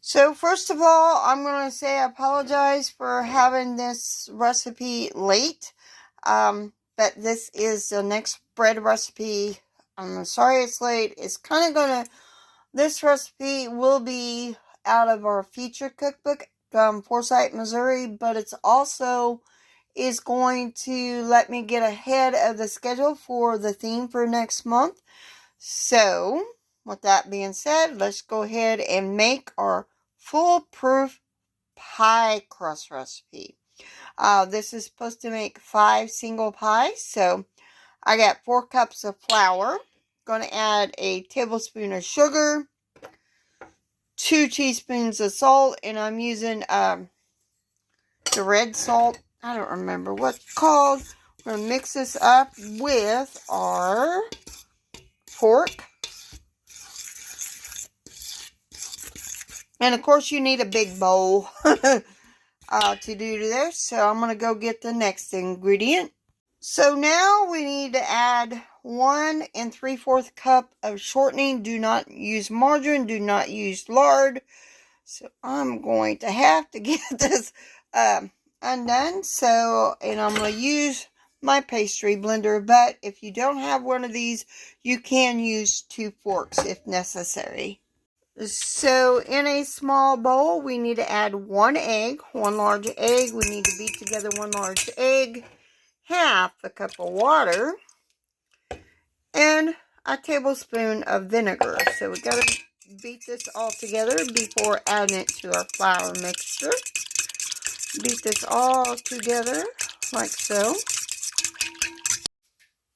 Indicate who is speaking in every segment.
Speaker 1: So first of all, I'm going to say I apologize for having this recipe late. But this is the next bread recipe. I'm sorry it's late. It's kind of this recipe will be out of our feature cookbook from Forsyth, Missouri, but it's also is going to let me get ahead of the schedule for the theme for next month. So, with that being said, let's go ahead and make our foolproof pie crust recipe. This is supposed to make 5 single pies. So, I got 4 cups of flour. Going to add a tablespoon of sugar, 2 teaspoons of salt, and I'm using the red salt. I don't remember what it's called. We're going to mix this up with our pork. And of course you need a big bowl to do this. So I'm going to go get the next ingredient. So now we need to add 1 3/4 cup of shortening. Do not use margarine. Do not use lard. So I'm going to have to get this undone. So, and I'm going to use my pastry blender. But if you don't have one of these, you can use 2 forks if necessary. So, in a small bowl, we need to add 1 egg, 1 large egg. We need to beat together 1 large egg, half a cup of water, and a tablespoon of vinegar. So, we got to beat this all together before adding it to our flour mixture. Beat this all together like so.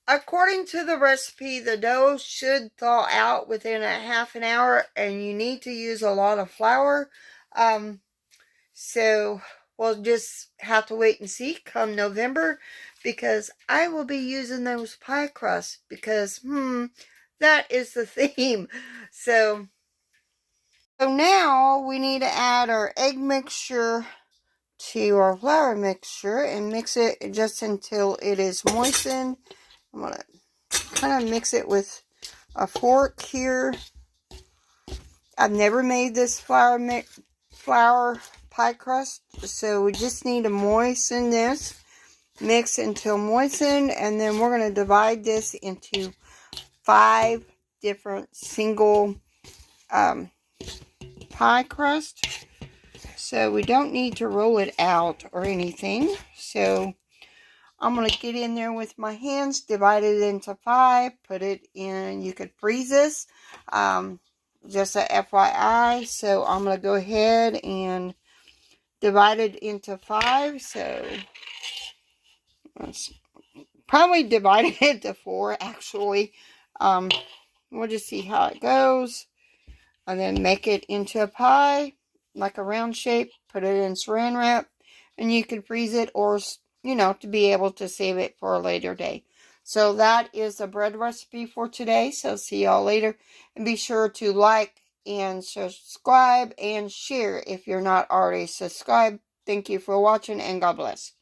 Speaker 1: According to the recipe, the dough should thaw out within a half an hour, and you need to use a lot of flour. So we'll just have to wait and see come November, because I will be using those pie crusts because, that is the theme. So now we need to add our egg mixture to our flour mixture and mix it just until it is moistened. I'm going to kind of mix it with a fork here. I've never made this flour pie crust, so we just need to moisten this. Mix until moistened, and then we're going to divide this into 5 different single pie crust. So we don't need to roll it out or anything. So I'm going to get in there with my hands, divide it into 5, put it in. You could freeze this, just a FYI. So I'm going to go ahead and divide it into 5. So let's probably divide it into 4, actually. We'll just see how it goes. And then make it into a pie, like a round shape. Put it in saran wrap. And you can freeze it, or to be able to save it for a later day. So that is the bread recipe for today. So see y'all later. And be sure to like and subscribe and share if you're not already subscribed. Thank you for watching, and God bless.